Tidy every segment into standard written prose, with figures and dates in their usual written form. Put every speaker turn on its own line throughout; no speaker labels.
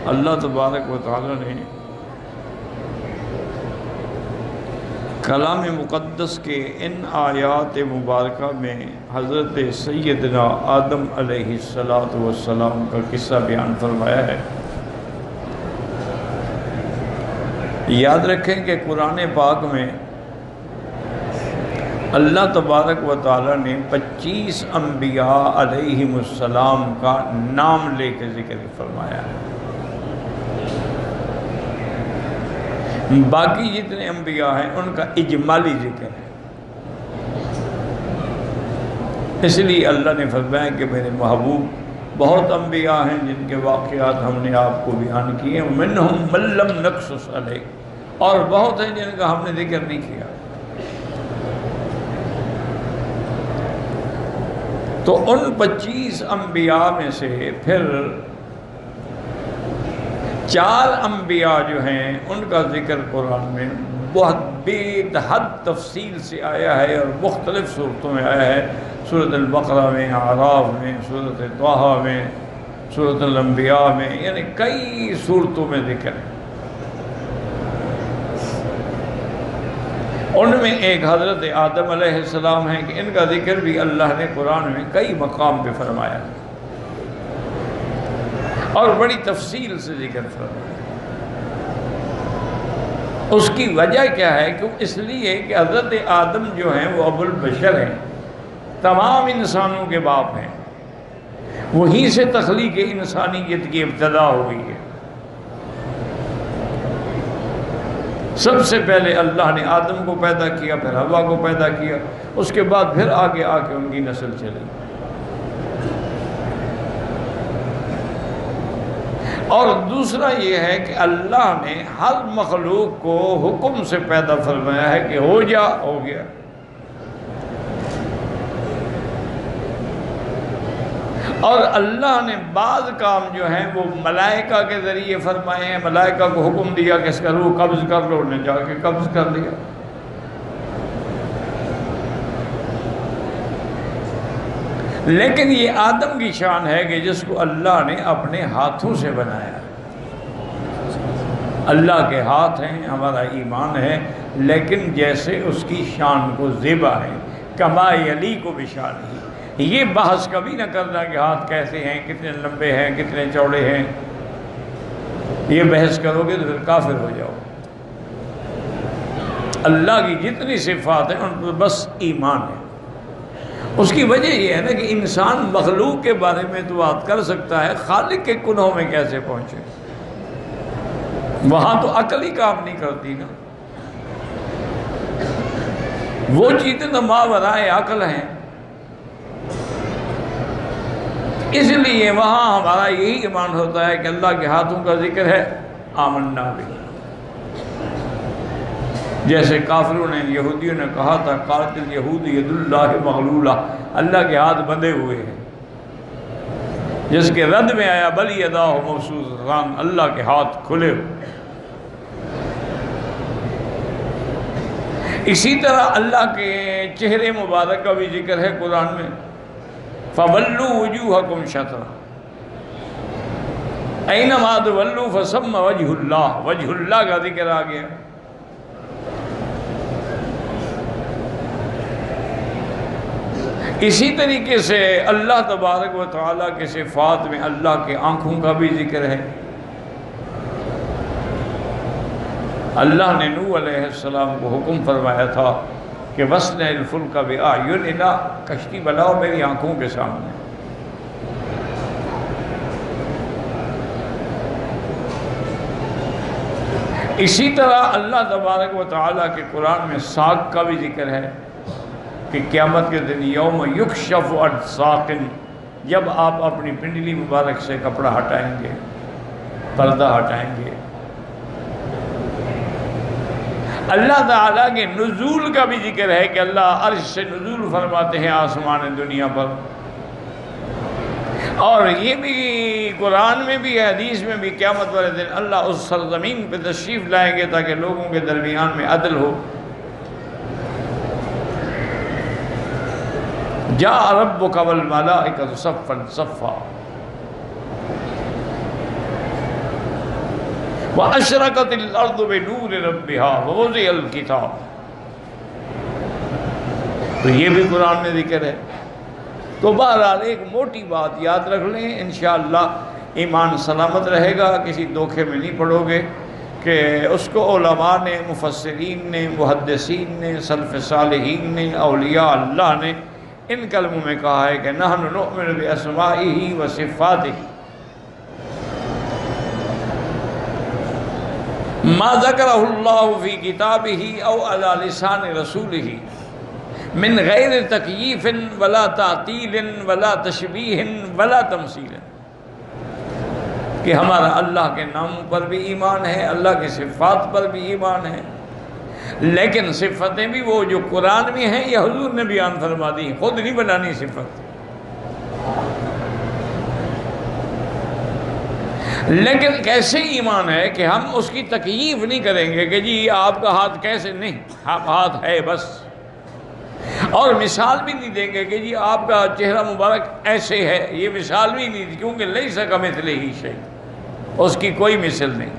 اللہ تبارک و تعالی نے کلام مقدس کے ان آیات مبارکہ میں حضرت سیدنا آدم علیہ السلام کا قصہ بیان فرمایا ہے۔ یاد رکھیں کہ قرآن پاک میں اللہ تبارک و تعالی نے 25 انبیاء علیہم السلام کا نام لے کے ذکر فرمایا ہے۔ باقی جتنے انبیاء ہیں ان کا اجمالی ذکر ہے۔ اس لیے اللہ نے فرمایا کہ میرے محبوب بہت انبیاء ہیں جن کے واقعات ہم نے آپ کو بیان کیے، منہم من لم نقصص علیک، اور بہت ہیں جن کا ہم نے ذکر نہیں کیا۔ تو ان 25 انبیاء میں سے پھر 4 انبیاء جو ہیں ان کا ذکر قرآن میں بہت بے حد تفصیل سے آیا ہے اور مختلف صورتوں میں آیا ہے۔ سورۃ البقرہ میں، اعراف میں، سورۃ طٰہٰ میں، سورۃ الانبیاء میں، یعنی کئی صورتوں میں ذکر ہے۔ ان میں ایک حضرت آدم علیہ السلام ہے کہ ان کا ذکر بھی اللہ نے قرآن میں کئی مقام پہ فرمایا ہے اور بڑی تفصیل سے ذکر فرمایا۔ اس کی وجہ کیا ہے؟ کہ اس لیے کہ حضرت آدم جو ہیں وہ ابو البشر ہیں، تمام انسانوں کے باپ ہیں، وہیں سے تخلیق انسانیت کی ابتدا ہوئی ہے۔ سب سے پہلے اللہ نے آدم کو پیدا کیا، پھر حوا کو پیدا کیا، اس کے بعد پھر آگے آ کے ان کی نسل چلی۔ اور دوسرا یہ ہے کہ اللہ نے ہر مخلوق کو حکم سے پیدا فرمایا ہے کہ ہو جا، ہو گیا۔ اور اللہ نے بعض کام جو ہیں وہ ملائکہ کے ذریعے فرمائے ہیں، ملائکہ کو حکم دیا کہ اس کا روح قبض کر لو، نے جا کے قبض کر لیا۔ لیکن یہ آدم کی شان ہے کہ جس کو اللہ نے اپنے ہاتھوں سے بنایا۔ اللہ کے ہاتھ ہیں، ہمارا ایمان ہے، لیکن جیسے اس کی شان کو زیبا ہے، کما یلیق بشانہ۔ یہ بحث کبھی نہ کرنا کہ ہاتھ کیسے ہیں، کتنے لمبے ہیں، کتنے چوڑے ہیں۔ یہ بحث کرو گے تو پھر کافر ہو جاؤ۔ اللہ کی جتنی صفات ہیں ان پر بس ایمان ہے۔ اس کی وجہ یہ ہے نا کہ انسان مخلوق کے بارے میں تو بات کر سکتا ہے، خالق کے کنہوں میں کیسے پہنچے؟ وہاں تو عقل ہی کام نہیں کرتی نا۔ وہ چیزیں تو ماورائے عقل ہیں، اس لیے وہاں ہمارا یہی ایمان ہوتا ہے کہ اللہ کے ہاتھوں کا ذکر ہے، آمنا بھی۔ جیسے کافروں نے، یہودیوں نے کہا تھا قالت الیہود ید اللہ مغلولہ، اللہ کے ہاتھ بندھے ہوئے ہیں، جس کے رد میں آیا بل یداہ مبسوطتان، اللہ کے ہاتھ کھلے ہوئے۔ اسی طرح اللہ کے چہرے مبارک کا بھی ذکر ہے قرآن میں، فَوَلُّوا وُجُوهَكُمْ شَطْرَهُ أَيْنَمَا تُوَلُّوا فَثَمَّ وَجْهُ اللَّهِ، وجہ اللہ کا ذکر آ گیا۔ اسی طریقے سے اللہ تبارک و تعالیٰ کے صفات میں اللہ کے آنکھوں کا بھی ذکر ہے۔ اللہ نے نوح علیہ السلام کو حکم فرمایا تھا کہ وَاصْنَعِ الْفُلْكَ بِأَعْيُنِنَا، کشتی بناؤ میری آنکھوں کے سامنے۔ اسی طرح اللہ تبارک و تعالیٰ کے قرآن میں ساق کا بھی ذکر ہے کہ قیامت کے دن یوم یکشف عن ساق، جب آپ اپنی پنڈلی مبارک سے کپڑا ہٹائیں گے، پردہ ہٹائیں گے۔ اللہ تعالیٰ کے نزول کا بھی ذکر ہے کہ اللہ عرش سے نزول فرماتے ہیں آسمان دنیا پر۔ اور یہ بھی قرآن میں بھی ہے، حدیث میں بھی، قیامت والے دن اللہ اس سرزمین پہ تشریف لائیں گے تاکہ لوگوں کے درمیان میں عدل ہو۔ جاء ربک والملائکۃ صفا صفا، وَأَشْرَقَتِ الْأَرْضُ بِنُورِ رَبِّهَا وَوُضِعَ الْكِتَابُ. تو یہ بھی قرآن میں ذکر ہے. تو بہرحال ایک موٹی بات یاد رکھ لیں، انشاءاللہ ایمان سلامت رہے گا، کسی دھوکے میں نہیں پڑو گے کہ اس کو علماء نے، مفسرین نے، محدثین نے، سلف صالحین نے، اولیاء اللہ نے ان کلموں میں کہا ہے کہ نحن نؤمن باسمائہ و صفاتہ ما ذکرہ اللہ فی کتابہ او علی لسان رسولہ من غیر تکییف ولا تعطیل ولا تشبیہ ولا تمثیل، کہ ہمارا اللہ کے ناموں پر بھی ایمان ہے، اللہ کی صفات پر بھی ایمان ہے، لیکن صفتیں بھی وہ جو قرآن میں ہیں یا حضور نے بیان فرما دی، خود نہیں بنانی صفت. لیکن کیسے ایمان ہے کہ ہم اس کی تکییف نہیں کریں گے کہ جی آپ کا ہاتھ کیسے، نہیں، ہاتھ ہے بس، اور مثال بھی نہیں دیں گے کہ جی آپ کا چہرہ مبارک ایسے ہے، یہ مثال بھی نہیں، کیونکہ لیس کمثلہ شیء، اس کی کوئی مثل نہیں.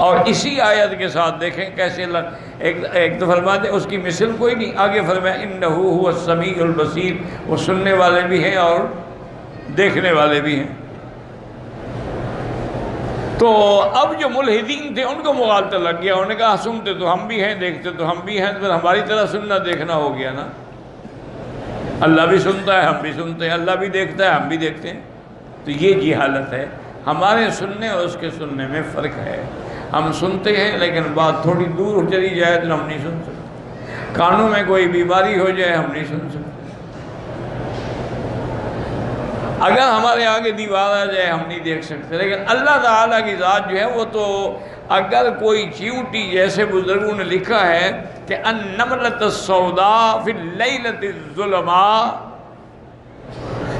اور اسی آیت کے ساتھ دیکھیں کیسے ایک تو فرماتے اس کی مثل کوئی نہیں، آگے فرمایا انہ هو السمیع البصیر، وہ سننے والے بھی ہیں اور دیکھنے والے بھی ہیں. تو اب جو ملحدین تھے ان کو مغالطہ لگ گیا، انہوں نے کہا سنتے تو ہم بھی ہیں، دیکھتے تو ہم بھی ہیں، پھر ہماری طرح سننا دیکھنا ہو گیا نا. اللہ بھی سنتا ہے، ہم بھی سنتے ہیں، اللہ بھی دیکھتا ہے، ہم بھی دیکھتے ہیں. تو یہ جہالت ہے. ہمارے سننے اور اس کے سننے میں فرق ہے. ہم سنتے ہیں لیکن بات تھوڑی دور چلی جائے تو ہم نہیں سن سکتے، کانوں میں کوئی بیماری ہو جائے ہم نہیں سن سکتے، اگر ہمارے آگے دیوار آ جائے ہم نہیں دیکھ سکتے. لیکن اللہ تعالیٰ کی ذات جو ہے وہ تو، اگر کوئی چیوٹی، جیسے بزرگوں نے لکھا ہے کہ النملۃ السوداء فی اللیلۃ الظلماء،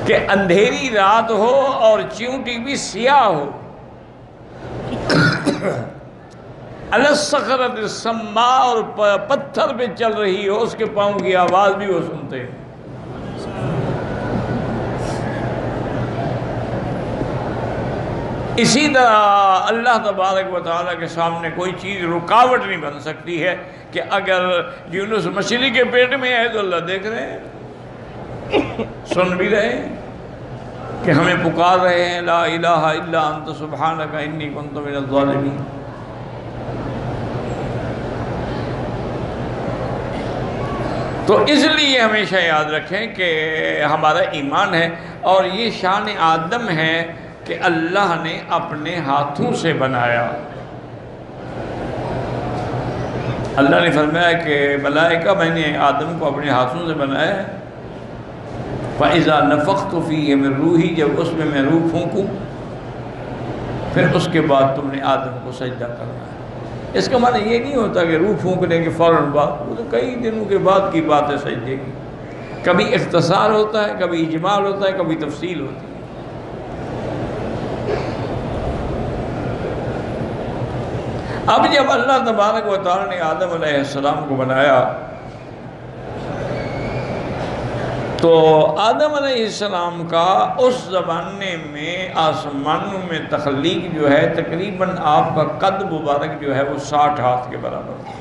کہ اندھیری رات ہو اور چیونٹی بھی سیاہ ہو، علی الصخرۃ الصماء، اور پتھر پہ چل رہی ہو، اس کے پاؤں کی آواز بھی وہ سنتے ہیں. اسی طرح اللہ تبارک و تعالیٰ کے سامنے کوئی چیز رکاوٹ نہیں بن سکتی ہے کہ اگر یونس مچھلی کے پیٹ میں ہے تو اللہ دیکھ رہے ہیں، سن بھی رہے ہیں کہ ہمیں پکار رہے ہیں لا الہ الا انت سبحانک انی کنت من الظالمین. تو اس لیے ہمیشہ یاد رکھیں کہ ہمارا ایمان ہے، اور یہ شان آدم ہے کہ اللہ نے اپنے ہاتھوں سے بنایا. اللہ نے فرمایا کہ ملائکہ میں نے آدم کو اپنے ہاتھوں سے بنایا ہے. فَإِذَا نَفَخْتُ فِيهِ مِن رُوحِي، جب اس میں میں روح پھونکوں، پھر اس کے بعد تم نے آدم کو سجدہ کرنا ہے. اس کا معنی یہ نہیں ہوتا کہ روح پھونکنے کے فوراً بعد، وہ تو کئی دنوں کے بعد کی بات ہے سجدے کی. کبھی اختصار ہوتا ہے، کبھی اجمال ہوتا ہے، کبھی تفصیل ہوتی ہے. اب جب اللہ تبارک و تعالیٰ نے آدم علیہ السلام کو بنایا تو آدم علیہ السلام کا اس زمانے میں آسمانوں میں تخلیق جو ہے تقریباً آپ کا قد مبارک جو ہے وہ 60 ہاتھ کے برابر تھا.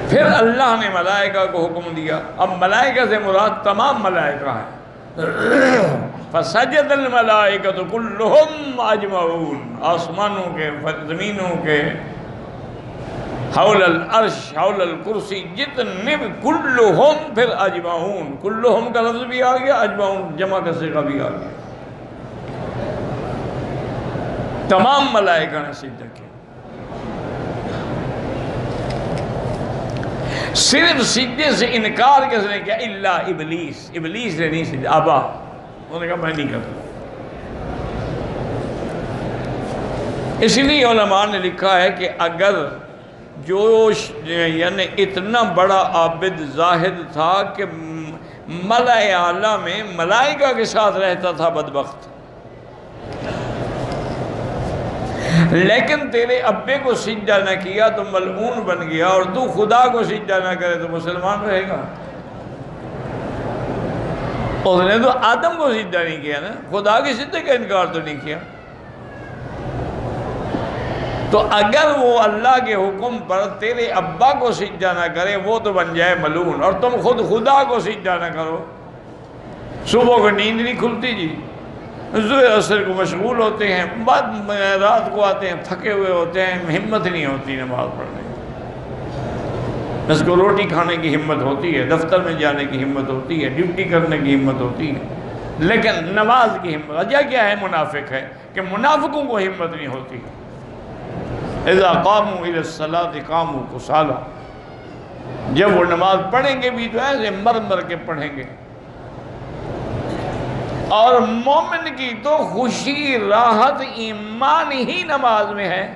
پھر اللہ نے ملائکہ کو حکم دیا. اب ملائکہ سے مراد تمام ملائکہ ہیں. فسجد الملائکۃ کلہم اجمعون، آسمانوں کے، زمینوں کے، حول العرش، حول الکرسی، جتنے بھی، کلہم، پھر اجمعون، کلہم کا لفظ بھی آ گیا، اجمعون جمع کا صیغہ بھی آ گیا. تمام ملائکہ نے سجدہ کیا. صرف سجدے سے انکار کس نے کیا؟ الا ابلیس. ابلیس نے نہیں سجدہ، ابا، انہوں نے کہا میں نہیں کرتا. اس لیے علماء نے لکھا ہے کہ اگر جو یعنی اتنا بڑا عابد زاہد تھا کہ ملأ اعلیٰ میں ملائکہ کے ساتھ رہتا تھا، بدبخت، لیکن تیرے ابے کو سجدہ نہ کیا تو ملعون بن گیا، اور تو خدا کو سجدہ نہ کرے تو مسلمان رہے گا. اس نے تو آدم کو سجدہ نہیں کیا نا، خدا کے سجدے کا انکار تو نہیں کیا۔ تو اگر وہ اللہ کے حکم پر تیرے ابا کو سجدہ نہ کرے وہ تو بن جائے ملعون، اور تم خود خدا کو سجدہ نہ کرو۔ صبح کو نیند نہیں کھلتی جی، ظہر عصر کو مشغول ہوتے ہیں، بعد رات کو آتے ہیں تھکے ہوئے ہوتے ہیں، ہمت نہیں ہوتی نماز پڑھنے کی۔ اس کو روٹی کھانے کی ہمت ہوتی ہے، دفتر میں جانے کی ہمت ہوتی ہے، ڈیوٹی کرنے کی ہمت ہوتی ہے، لیکن نماز کی ہمت۔ وجہ کیا ہے؟ منافق ہے کہ منافقوں کو ہمت نہیں ہوتی۔ اذا قاموا الى الصلاة قاموا كسالى، جب وہ نماز پڑھیں گے بھی تو ایسے مر مر کے پڑھیں گے۔ اور مومن کی تو خوشی راحت ایمان ہی نماز میں ہے۔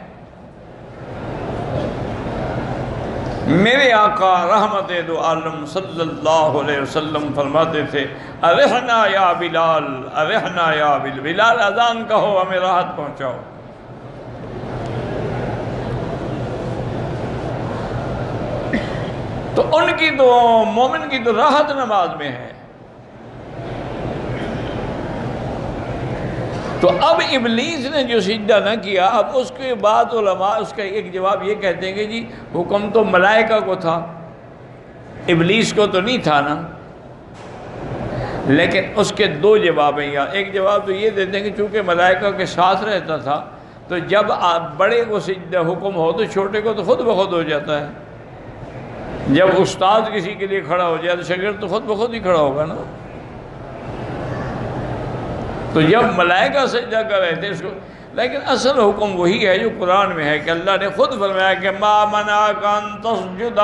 میرے آقا رحمت دو عالم صلی اللہ علیہ وسلم فرماتے تھے ارحنا یا بلال، ارحنا یا بلال، اذان کہو ہمیں راحت پہنچاؤ۔ تو ان کی تو مومن کی تو راحت نماز میں ہے۔ تو اب ابلیس نے جو سجدہ نہ کیا، اب اس کے بعد علماء اس کا ایک جواب یہ کہتے ہیں کہ جی حکم تو ملائکہ کو تھا، ابلیس کو تو نہیں تھا نا۔ لیکن اس کے دو جواب ہیں، یا ایک جواب تو یہ دیتے ہیں کہ چونکہ ملائکہ کے ساتھ رہتا تھا تو جب بڑے کو سجدہ حکم ہو تو چھوٹے کو تو خود بخود ہو جاتا ہے۔ جب استاد کسی کے لیے کھڑا ہو جائے تو شاگرد تو خود بخود ہی کھڑا ہوگا نا۔ تو جب ملائکہ سجدہ کر رہے تھے اس کو، لیکن اصل حکم وہی ہے جو قرآن میں ہے کہ اللہ نے خود فرمایا کہ ما منعک ان تسجد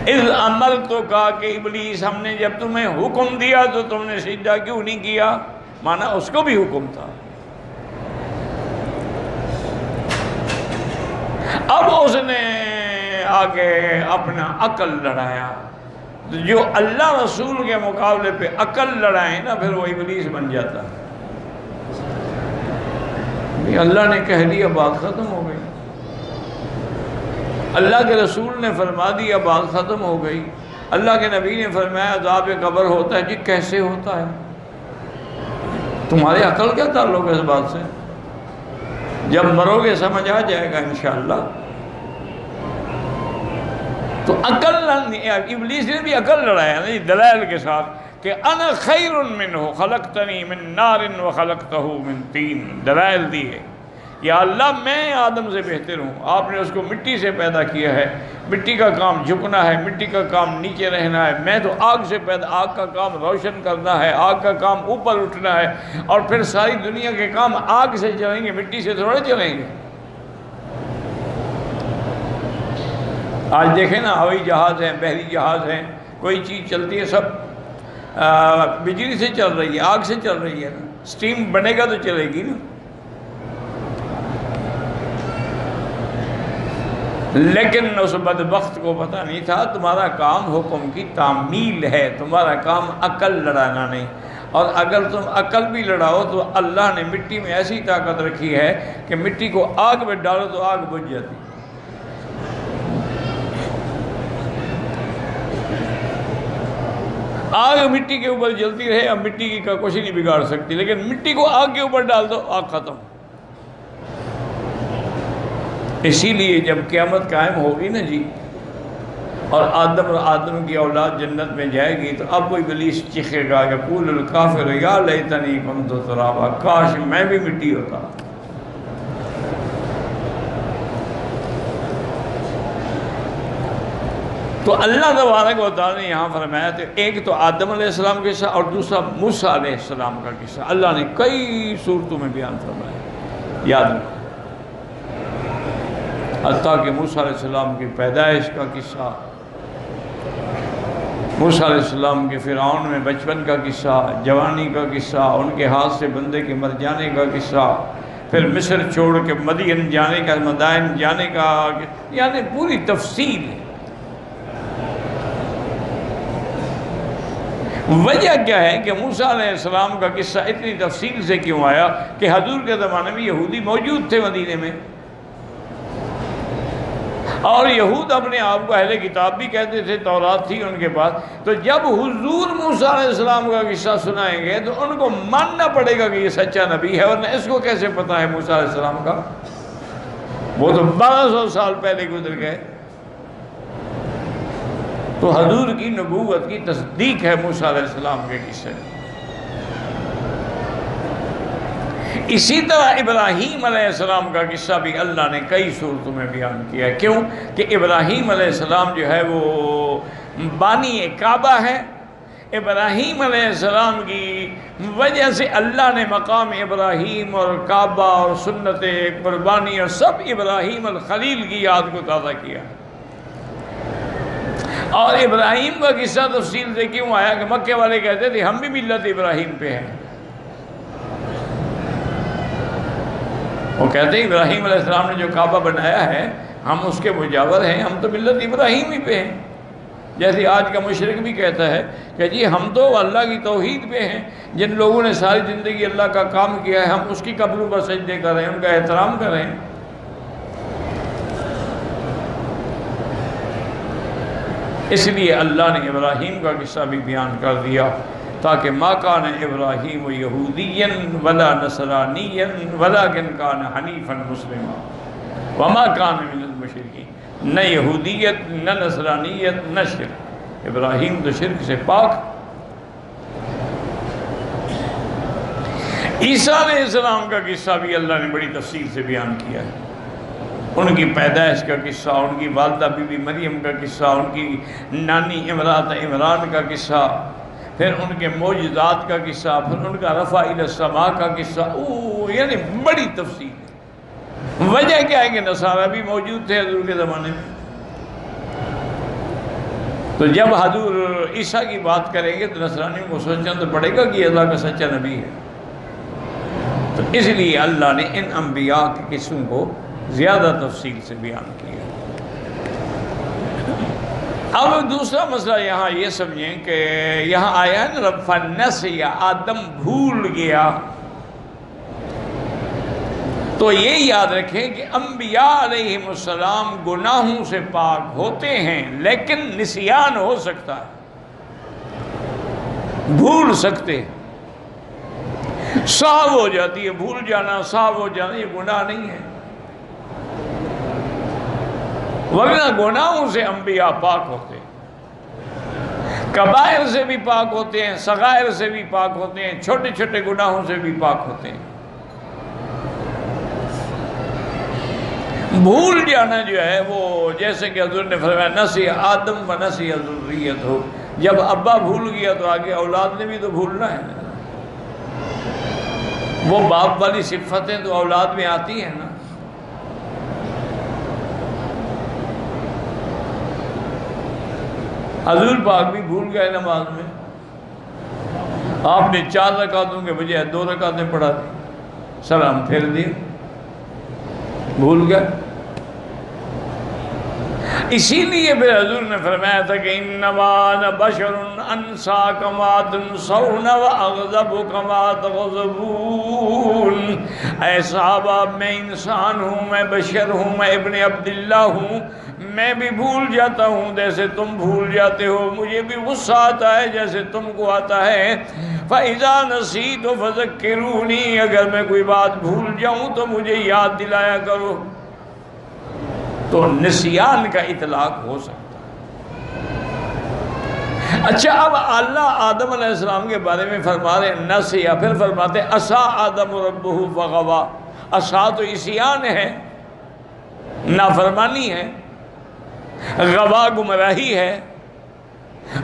اذ امرتک، کہ ابلیس ہم نے جب تمہیں حکم دیا تو تم نے سجدہ کیوں نہیں کیا؟ مانا اس کو بھی حکم تھا۔ اب اس نے آگے اپنا عقل لڑایا، جو اللہ رسول کے مقابلے پہ عقل لڑائے نا پھر وہ ابلیس بن جاتا ہے۔ اللہ نے کہہ دیا بات ختم ہو گئی، اللہ کے رسول نے فرما دیا بات ختم ہو گئی، اللہ کے نبی نے فرمایا عذاب قبر ہوتا ہے، جی کیسے ہوتا ہے؟ تمہارے عقل کیا تعلق ہے اس بات سے؟ جب مرو گے سمجھ آ جائے گا انشاءاللہ۔ تو عقل، ابلیس نے بھی عقل لڑایا نا دلائل کے ساتھ کہ انا خیر منہ خلقتنی من نار وخلقتہ من طین، دلائل دیے یا اللہ میں آدم سے بہتر ہوں، آپ نے اس کو مٹی سے پیدا کیا ہے، مٹی کا کام جھکنا ہے، مٹی کا کام نیچے رہنا ہے، میں تو آگ سے پیدا، آگ کا کام روشن کرنا ہے، آگ کا کام اوپر اٹھنا ہے، اور پھر ساری دنیا کے کام آگ سے چلیں گے، مٹی سے تھوڑے چلیں گے۔ آج دیکھیں نا ہوائی جہاز ہیں، بحری جہاز ہیں، کوئی چیز چلتی ہے سب بجلی سے چل رہی ہے، آگ سے چل رہی ہے نا، سٹیم بنے گا تو چلے گی نا۔ لیکن اس بدبخت کو پتہ نہیں تھا تمہارا کام حکم کی تعمیل ہے، تمہارا کام عقل لڑانا نہیں، اور اگر تم عقل بھی لڑاؤ تو اللہ نے مٹی میں ایسی طاقت رکھی ہے کہ مٹی کو آگ میں ڈالو تو آگ بجھ جاتی۔ آگ مٹی کے اوپر جلتی رہے، اب مٹی کی کا کچھ نہیں بگاڑ سکتی، لیکن مٹی کو آگ کے اوپر ڈال دو آگ ختم۔ اسی لیے جب قیامت قائم ہوگی نا جی، اور آدم کی اولاد جنت میں جائے گی تو اب کوئی ابلیس چیخے گا یقول الکافر یا لیتنی کنت ترابا، کاش میں بھی مٹی ہوتا۔ تو اللہ تبارک و تعالیٰ نے یہاں فرمایا تو ایک تو آدم علیہ السلام کا قصہ اور دوسرا موسیٰ علیہ السلام کا قصہ اللہ نے کئی صورتوں میں بیان فرمایا، یاد رکھو۔ حتیٰ کہ موسیٰ علیہ السلام کی پیدائش کا قصہ، موسیٰ علیہ السلام کے فرعون میں بچپن کا قصہ، جوانی کا قصہ، ان کے ہاتھ سے بندے کے مر جانے کا قصہ، پھر مصر چھوڑ کے مدین جانے کا، مدائن جانے کا، یعنی پوری تفصیل ہے۔ وجہ کیا ہے کہ موسیٰ علیہ السلام کا قصہ اتنی تفصیل سے کیوں آیا کہ حضور کے زمانے میں یہودی موجود تھے مدینے میں، اور یہود اپنے آپ کو اہل کتاب بھی کہتے تھے، تورات تھی ان کے پاس، تو جب حضور موسیٰ علیہ السلام کا قصہ سنائیں گے تو ان کو ماننا پڑے گا کہ یہ سچا نبی ہے، ورنہ اس کو کیسے پتہ ہے موسیٰ علیہ السلام کا؟ وہ تو 1200 سال پہلے گزر گئے۔ تو حضور کی نبوت کی تصدیق ہے موسیٰ علیہ السلام کے قصے۔ اسی طرح ابراہیم علیہ السلام کا قصہ بھی اللہ نے کئی صورتوں میں بیان کیا ہے۔ کیوں کہ ابراہیم علیہ السلام جو ہے وہ بانی کعبہ ہے۔ ابراہیم علیہ السلام کی وجہ سے اللہ نے مقام ابراہیم اور کعبہ اور سنت قربانی اور سب ابراہیم الخلیل کی یاد کو تازہ کیا۔ اور ابراہیم کا قصہ تفصیل سے کیوں آیا کہ مکے والے کہتے تھے ہم بھی ملت ابراہیم پہ ہیں۔ وہ کہتے ہیں ابراہیم علیہ السلام نے جو کعبہ بنایا ہے ہم اس کے مجاور ہیں، ہم تو ملت ابراہیم ہی پہ ہیں۔ جیسے آج کا مشرک بھی کہتا ہے کہ جی ہم تو اللہ کی توحید پہ ہیں، جن لوگوں نے ساری زندگی اللہ کا کام کیا ہے ہم اس کی قبروں پر سجدے کر رہے ہیں، ان کا احترام کر رہے ہیں۔ اس لیے اللہ نے ابراہیم کا قصہ بھی بیان کر دیا تاکہ ما کان ابراہیم یہودیا ولا نصرانیا ولکن کان حنیفا مسلما وما کان من المشرکین۔ نہ یہودیت نہ نصرانیت نہ شرک، ابراہیم تو شرک سے پاک۔ عیسیٰ علیہ السلام کا قصہ بھی اللہ نے بڑی تفصیل سے بیان کیا ہے۔ ان کی پیدائش کا قصہ، ان کی والدہ بی بی مریم کا قصہ، ان کی نانی امرات عمران کا قصہ، پھر ان کے معجزات کا قصہ، پھر ان کا رفع الی السماء کا قصہ، یعنی بڑی تفصیل ہے۔ وجہ کیا ہے کہ نصارہ بھی موجود تھے حضور کے زمانے میں، تو جب حضور عیسیٰ کی بات کریں گے تو نصرانی کو سوچنا تو پڑے گا کہ اللہ کا سچا نبی ہے۔ تو اس لیے اللہ نے ان انبیاء کے قصوں کو زیادہ تفصیل سے بیان کیا۔ اب دوسرا مسئلہ یہاں یہ سمجھیں کہ یہاں آیا ہے نا فنسیا، آدم بھول گیا، تو یہ یاد رکھیں کہ انبیاء علیہم السلام گناہوں سے پاک ہوتے ہیں لیکن نسیان ہو سکتا ہے، بھول سکتے، سہو ہو جاتی ہے، بھول جانا سہو ہو جانا یہ گناہ نہیں ہے، ورنہ گناہوں سے انبیاء پاک ہوتے ہیں، کبائر سے بھی پاک ہوتے ہیں، صغائر سے بھی پاک ہوتے ہیں، چھوٹے چھوٹے گناہوں سے بھی پاک ہوتے ہیں۔ بھول جانا جو ہے وہ جیسے کہ حضور نے فرمایا نسی آدم و نسی ذریت ہو، جب ابا بھول گیا تو آگے اولاد نے بھی تو بھولنا ہے، وہ باپ والی صفتیں تو اولاد میں آتی ہیں نا۔ حضور پاک بھی بھول گئے نماز میں، آپ نے 4 رکعتوں کے بجائے 2 رکعتیں پڑھا دی، سلام پھیر دیے، بھول گئے۔ اسی لیے پھر حضور نے فرمایا تھا کہ انما انا بشر انسا کما تنسون واغضب کما تغضبون، اے صحابہ میں انسان ہوں، میں بشر ہوں، میں ابن عبداللہ ہوں، میں بھی بھول جاتا ہوں جیسے تم بھول جاتے ہو، مجھے بھی غصہ آتا ہے جیسے تم کو آتا ہے۔ فَإِذَا نَسِيتُ فَذَكِّرُونِي، اگر میں کوئی بات بھول جاؤں تو مجھے یاد دلایا کرو۔ تو نسیان کا اطلاق ہو سکتا ہے۔ اچھا اب اللہ آدم علیہ السلام کے بارے میں فرما رہے نسیا، پھر فرماتے عصا آدم ربہ فغوا، عصا تو عصیان ہے، نافرمانی ہے، غوا گمراہی ہے،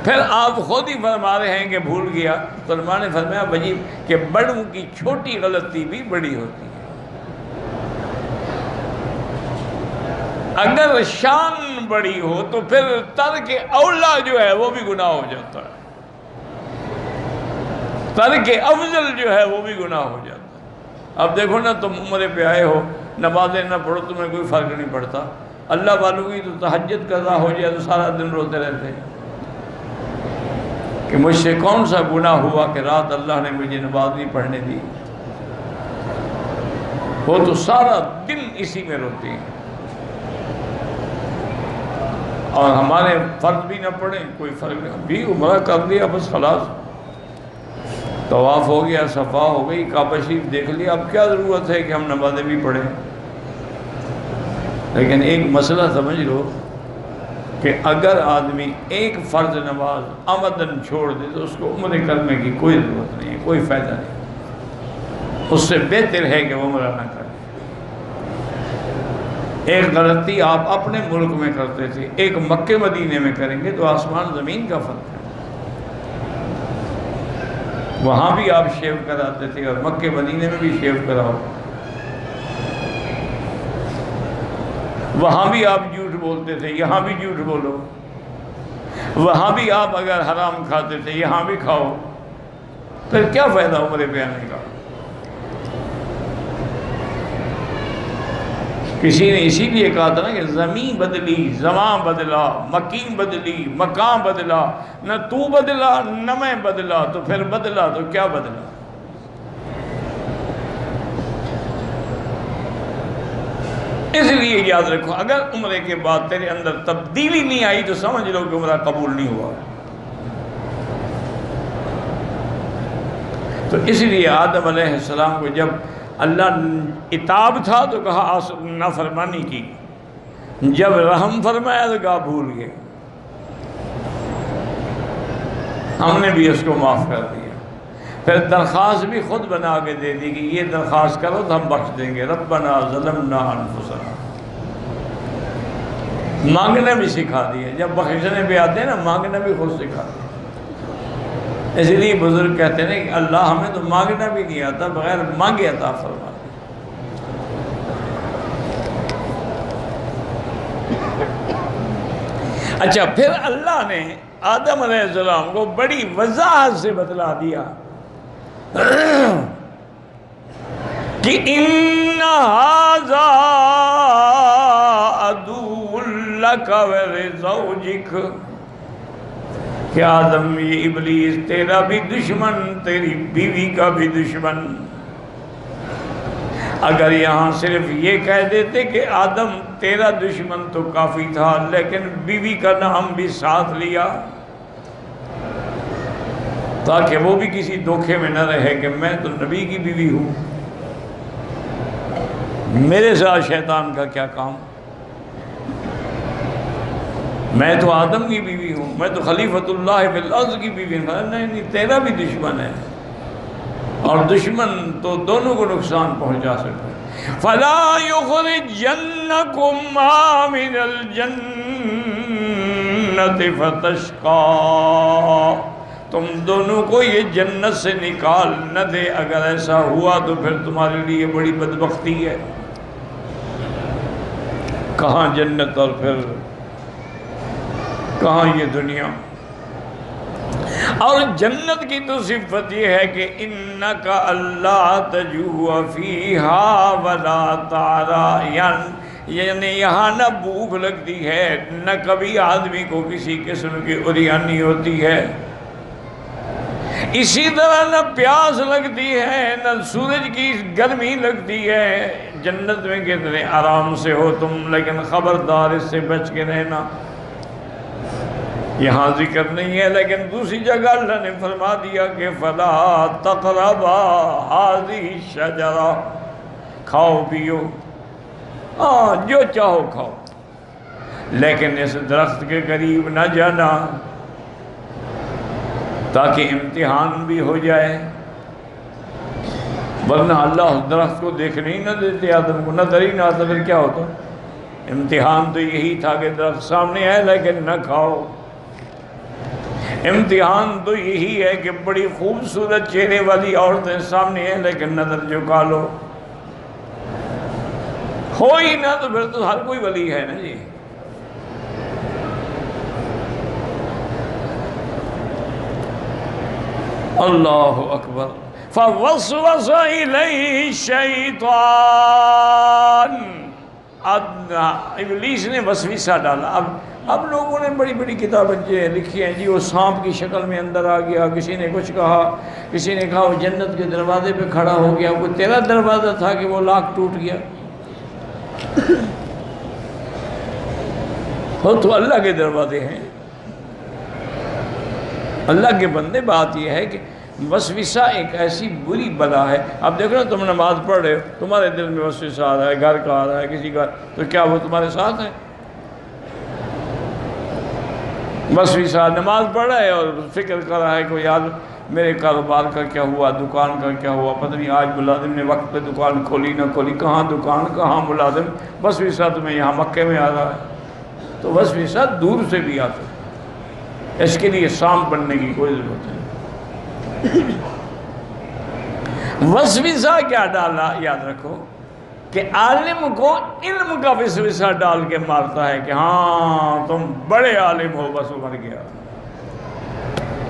پھر آپ خود ہی فرما رہے ہیں کہ بھول گیا، تو علماء نے فرمایا بھائی کہ بڑوں کی چھوٹی غلطی بھی بڑی ہوتی ہے، اگر شان بڑی ہو تو پھر ترک اولا جو ہے وہ بھی گناہ ہو جاتا ہے، ترک افضل جو ہے وہ بھی گناہ ہو جاتا ہے۔ اب دیکھو نا تم عمرے پہ آئے ہو، نمازیں نہ پڑھو تمہیں کوئی فرق نہیں پڑتا، اللہ والوں کی تو تہجد قضا ہو جائے تو سارا دن روتے رہتے ہیں کہ مجھ سے کون سا گناہ ہوا کہ رات اللہ نے مجھے نماز نہیں پڑھنے دی، وہ تو سارا دن اسی میں روتے ہیں۔ اور ہمارے فرض بھی نہ پڑھیں کوئی فرق نہیں، بھی عمرہ کر لیا بس خلاص، طواف ہو گیا، صفا ہو گئی، کعبہ شریف دیکھ لیا، اب کیا ضرورت ہے کہ ہم نمازیں بھی پڑھیں؟ لیکن ایک مسئلہ سمجھ لو کہ اگر آدمی ایک فرض نماز عمدن چھوڑ دے تو اس کو عمرے کرنے کی کوئی ضرورت نہیں ہے، کوئی فائدہ نہیں، اس سے بہتر ہے کہ وہ عمرہ نہ کرے۔ ایک غلطی آپ اپنے ملک میں کرتے تھے، ایک مکہ مدینے میں کریں گے تو آسمان زمین کا فرق ہے۔ وہاں بھی آپ شیو کراتے تھے اور مکہ مدینے میں بھی شیو کراؤ، وہاں بھی آپ جھوٹ بولتے تھے، یہاں بھی جھوٹ بولو، وہاں بھی آپ اگر حرام کھاتے تھے یہاں بھی کھاؤ، پھر کیا فائدہ عمرے پہ آنے کا؟ کسی نے اسی لیے کہا تھا نا کہ زمین بدلی، زمان بدلا، مکین بدلی، مکان بدلا، نہ تو بدلا نہ میں بدلا، تو پھر بدلا تو کیا بدلا؟ اس لیے یاد رکھو اگر عمرے کے بعد تیرے اندر تبدیلی نہیں آئی تو سمجھ لو کہ عمرہ قبول نہیں ہوا۔ تو اس لیے آدم علیہ السلام کو جب اللہ عتاب تھا تو کہا نافرمانی کی، جب رحم فرمایا تو کہا بھول گئے، ہم نے بھی اس کو معاف کر دیا۔ پھر درخواست بھی خود بنا کے دے دی کہ یہ درخواست کرو تو ہم بخش دیں گے، ربنا ظلمنا انفسنا، مانگنا بھی سکھا دیا، جب بخشنے پہ آتے ہیں نا مانگنا بھی خود سکھا دیا۔ اس لیے بزرگ کہتے ہیں کہ اللہ ہمیں تو مانگنا بھی نہیں آتا، بغیر مانگے عطا فرما دے۔ اچھا پھر اللہ نے آدم علیہ السلام کو بڑی وضاحت سے بتلا دیا کہ ان ھذا عدو لک ولزوجک، کہ آدم یہ ابلیس تیرا بھی دشمن، تیری بیوی کا بھی دشمن۔ اگر یہاں صرف یہ کہہ دیتے کہ آدم تیرا دشمن تو کافی تھا، لیکن بیوی کا نام بھی ساتھ لیا تاکہ وہ بھی کسی دھوکے میں نہ رہے کہ میں تو نبی کی بیوی ہوں، میرے ساتھ شیطان کا کیا کام، میں تو آدم کی بیوی ہوں، میں تو خلیفۃ اللہ فی الارض کی بیوی ہوں۔ نہیں تیرا بھی دشمن ہے، اور دشمن تو دونوں کو نقصان پہنچا سکتا ہے۔ فَلَا يُخْرِجَنَّكُمَا مِنَ الْجَنَّةِ فَتَشْقَىٰ، تم دونوں کو یہ جنت سے نکال نہ دے، اگر ایسا ہوا تو پھر تمہارے لیے بڑی بدبختی ہے۔ کہاں جنت اور پھر کہاں یہ دنیا؟ اور جنت کی تو صفت یہ ہے کہ انک اللہ تجوع فیہا ولا تعری، یعنی یہاں نہ بھوک لگتی ہے، نہ کبھی آدمی کو کسی قسم کی عریانی ہوتی ہے، اسی طرح نہ پیاس لگتی ہے، نہ سورج کی گرمی لگتی ہے۔ جنت میں کتنے آرام سے ہو تم، لیکن خبردار اس سے بچ کے رہنا۔ یہاں ذکر نہیں ہے، لیکن دوسری جگہ اللہ نے فرما دیا کہ فَلَا تَقْرَبَا هَذِهِ الشَّجَرَةَ، کھاؤ پیو، جو چاہو کھاؤ، لیکن اس درخت کے قریب نہ جانا، تاکہ امتحان بھی ہو جائے، ورنہ اللہ اس درخت کو دیکھنے ہی نہ دیتے آدم کو، نظر ہی نہ آتا، پھر کیا ہوتا؟ امتحان تو یہی تھا کہ درخت سامنے ہے لیکن نہ کھاؤ۔ امتحان تو یہی ہے کہ بڑی خوبصورت چہرے والی عورتیں سامنے ہیں لیکن نظر جھکا لو، ہو ہی نہ تو پھر تو ہر کوئی ولی ہے نا جی۔ اللہ اکبر۔ فَوَسْوَسَ إِلَيْهِ الشَّيْطَانُ، ابلیس نے وسوسہ ڈالا۔ اب لوگوں نے بڑی بڑی کتابیں لکھی ہیں جی، وہ سانپ کی شکل میں اندر آ گیا، کسی نے کچھ کہا، کسی نے کہا وہ جنت کے دروازے پہ کھڑا ہو گیا، وہ تیرا دروازہ تھا کہ وہ لاک ٹوٹ گیا۔ وہ تو اللہ کے دروازے ہیں، اللہ کے بندے۔ بات یہ ہے کہ وسوسہ ایک ایسی بری بلا ہے۔ اب دیکھو نا، تم نماز پڑھ رہے ہو، تمہارے دل میں وسوسہ آ رہا ہے، گھر کا آ رہا ہے، کسی کا، تو کیا وہ تمہارے ساتھ ہے؟ وسوسہ نماز پڑھ رہا ہے اور فکر کر رہا ہے کہ یار میرے کاروبار کا کیا ہوا، دکان کا کیا ہوا، پتہ نہیں آج ملازم نے وقت پہ دکان کھولی نہ کھولی، کہاں دکان کہاں ملازم۔ وسوسہ تمہیں یہاں مکے میں آ رہا ہے، تو وسوسہ دور سے بھی آتا ہے، اس کے لیے سانپ بننے کی کوئی ضرورت نہیں۔ وسوسہ کیا ڈالا، یاد رکھو کہ عالم کو علم کا وسوسہ ڈال کے مارتا ہے کہ ہاں تم بڑے عالم ہو، بس وہ مر گیا۔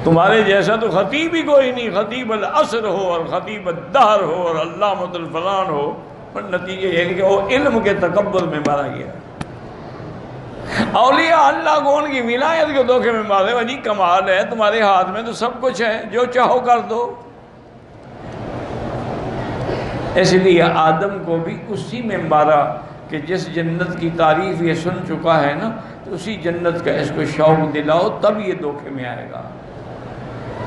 تمہارے جیسا تو خطیب ہی کوئی نہیں، خطیب العصر ہو اور خطیب الدہر ہو اور علامۃ الفلان ہو، پر نتیجہ یہ ہے کہ وہ علم کے تکبر میں مارا گیا۔ اولیاء اللہ کو ان کی ولایت کے دھوکے میں مارے، وہ جی کمال ہے، تمہارے ہاتھ میں تو سب کچھ ہے، جو چاہو کر دو۔ اس لیے آدم کو بھی اسی میں مارا کہ جس جنت کی تعریف یہ سن چکا ہے نا، تو اسی جنت کا اس کو شوق دلاؤ، تب یہ دھوکے میں آئے گا۔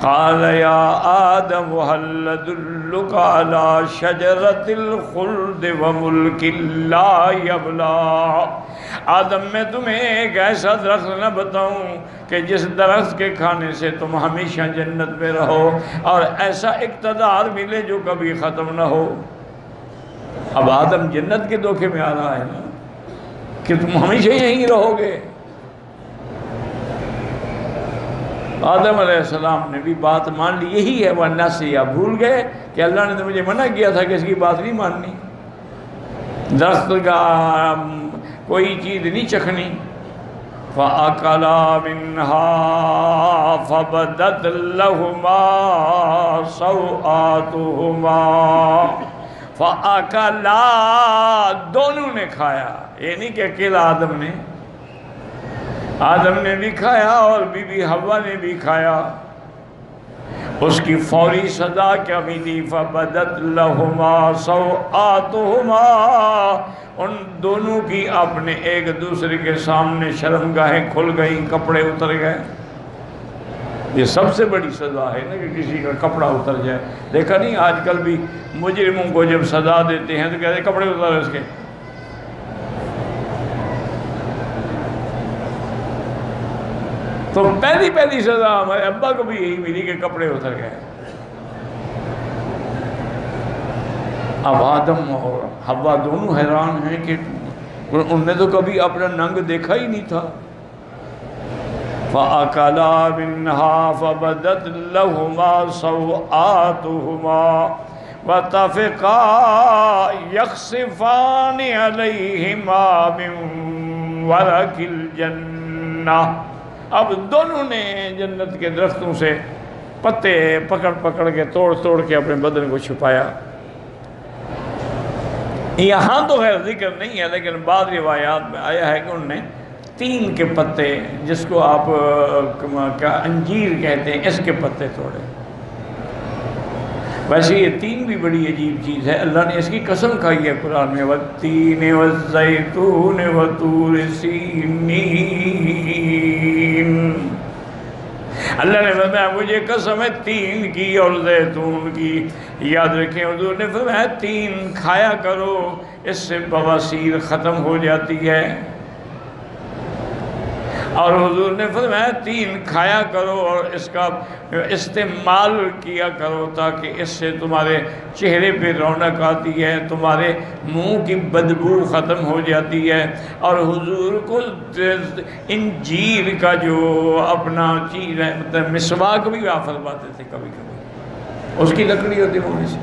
قال یا آدم هل ادلک علی شجرۃ الخلد وملک لا یبلی۔ آدم میں تمہیں ایک ایسا درخت نہ بتاؤں کہ جس درخت کے کھانے سے تم ہمیشہ جنت میں رہو اور ایسا اقتدار ملے جو کبھی ختم نہ ہو۔ اب آدم جنت کے دھوکے میں آ رہا ہے نا کہ تم ہمیشہ یہیں رہو گے۔ آدم علیہ السلام نے بھی بات مان لی، یہی ہے وہ نسیا، بھول گئے کہ اللہ نے تو مجھے منع کیا تھا کہ اس کی بات نہیں ماننی، درخت کا کوئی چیز نہیں چکھنی۔ فَأَكَلَا مِنْهَا فَبَدَتْ لَهُمَا سَوْآتُهُمَا فَأَكَلَا، دونوں نے کھایا، یہ نہیں کہ اکیلا آدم نے، آدم نے بھی کھایا اور بی بی حوا نے بھی کھایا۔ اس کی فوری سزا کیا ہوئی تھی؟ فَبَدَتْ لَهُمَا سَوْآتُهُمَا، ان دونوں کی اپنے ایک دوسرے کے سامنے شرمگاہیں کھل گئیں، کپڑے اتر گئے۔ یہ سب سے بڑی سزا ہے نا کہ کسی کا کپڑا اتر جائے۔ دیکھا نہیں آج کل بھی مجرموں کو جب سزا دیتے ہیں تو کہتے ہیں کپڑے اتر اس کے۔ تو پہلی سزا ہمارے ابا کو بھی یہی ملی کہ کپڑے اتر گئے۔ اب آدم اور حوا دونوں حیران ہیں کہ انہوں نے تو کبھی اپنا ننگ دیکھا ہی نہیں تھا۔ فَأَكَلَا مِنْهَا فَبَدَتْ لَهُمَا سَوْآتُهُمَا وَطَفِقَا يَخْصِفَانِ عَلَيْهِمَا مِنْ وَرَقِ الْجَنَّةِ، اب دونوں نے جنت کے درختوں سے پتے پکڑ کے توڑ کے اپنے بدن کو چھپایا۔ یہاں تو خیر ذکر نہیں ہے، لیکن بعض روایات میں آیا ہے کہ انہوں نے تین کے پتے، جس کو آپ انجیر کہتے ہیں، اس کے پتے توڑے۔ ویسے یہ تین بھی بڑی عجیب چیز ہے، اللہ نے اس کی قسم کھائی ہے قرآن میں، وَالتِّينِ وَالزَّيْتُونِ وَطُورِ سِينِينَ۔ اللہ نے فرمایا مجھے قسم ہے تین کی اور زیتون کی۔ یاد رکھیں حضور نے فرمایا تین کھایا کرو، اس سے بواسیر ختم ہو جاتی ہے، اور حضور نے فرمایا تین کھایا کرو اور اس کا استعمال کیا کرو تاکہ اس سے تمہارے چہرے پہ رونق آتی ہے، تمہارے منہ کی بدبو ختم ہو جاتی ہے۔ اور حضور کو انجیر کا جو اپنا چیز ہے، مطلب مسواک بھی آپ فرماتے تھے کبھی کبھی، اس کی لکڑی ہوتی ہونے سے۔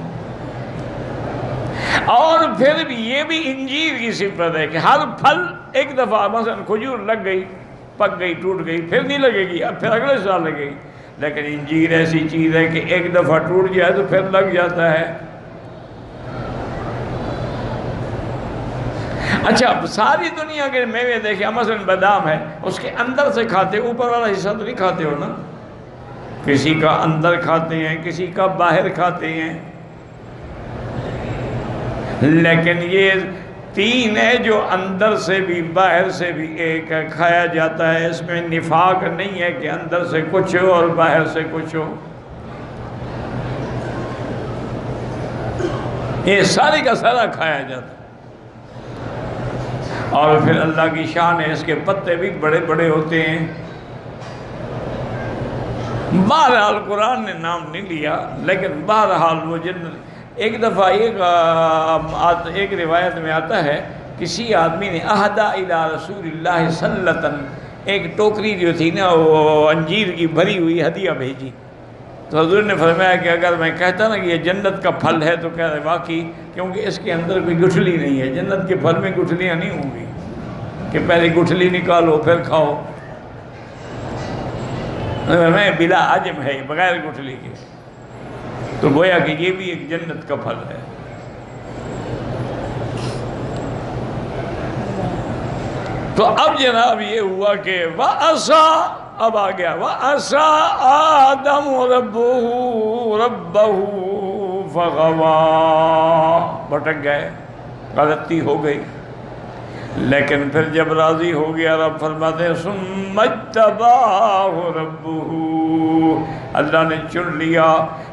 اور پھر یہ بھی انجیر کی صفت ہے کہ ہر پھل ایک دفعہ، مثلا کھجور لگ گئی، پک گئی، ٹوٹ گئی، پھر نہیں لگے گی، اب پھر اگلے سال لگے گی، لیکن انجیر ایسی چیز ہے کہ ایک دفعہ ٹوٹ جائے تو پھر لگ جاتا ہے۔ اچھا، ساری دنیا کے میوے دیکھیں، مثلا بادام ہے، اس کے اندر سے کھاتے، اوپر والا حصہ تو نہیں کھاتے ہو نا، کسی کا اندر کھاتے ہیں، کسی کا باہر کھاتے ہیں، لیکن یہ تین ہے جو اندر سے بھی باہر سے بھی ایک ہے، کھایا جاتا ہے، اس میں نفاق نہیں ہے کہ اندر سے کچھ ہو اور باہر سے کچھ ہو، یہ سارے کا سارا کھایا جاتا ہے۔ اور پھر اللہ کی شان ہے، اس کے پتے بھی بڑے بڑے ہوتے ہیں۔ بہرحال قرآن نے نام نہیں لیا، لیکن بہرحال وہ جنت۔ ایک دفعہ ایک روایت میں آتا ہے، کسی آدمی نے اہدیٰ الی رسول اللہ صلی اللہ علیہ وسلم، ایک ٹوکری جو تھی نا وہ انجیر کی بھری ہوئی ہدیہ بھیجی، تو حضور نے فرمایا کہ اگر میں کہتا نا کہ یہ جنت کا پھل ہے تو کہہ رہے واقعی، کیونکہ اس کے اندر کوئی گٹھلی نہیں ہے، جنت کے پھل میں گٹھلیاں نہیں ہوں گی کہ پہلے گٹھلی نکالو پھر کھاؤ، میں بلا عجم ہے، بغیر گٹھلی کے، تو گویا کہ یہ بھی ایک جنت کا پھل ہے۔ تو اب جناب یہ ہوا کہ وَأَسَىٰ، اب آ گیا وَأَسَىٰ آدَمُ رَبَّهُ فَغَوَىٰ، بھٹک گئے، غلطی ہو گئی، لیکن پھر جب راضی ہو گیا رب فرماتے ہیں ثُمَّ اجْتَبَاهُ رَبُّهُ، اللہ نے چن لیا،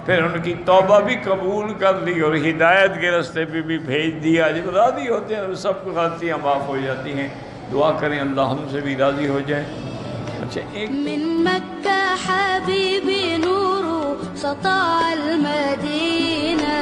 پھر ان کی توبہ بھی قبول کر لی اور ہدایت کے راستے پہ بھی بھیج دیا۔ جب راضی ہوتے ہیں سب کو غلطیاں معاف ہو جاتی ہیں۔ دعا کریں اللہ ہم سے بھی راضی ہو جائے۔ اچھا ایک
من مکہ حبیبی نور سطع المدینہ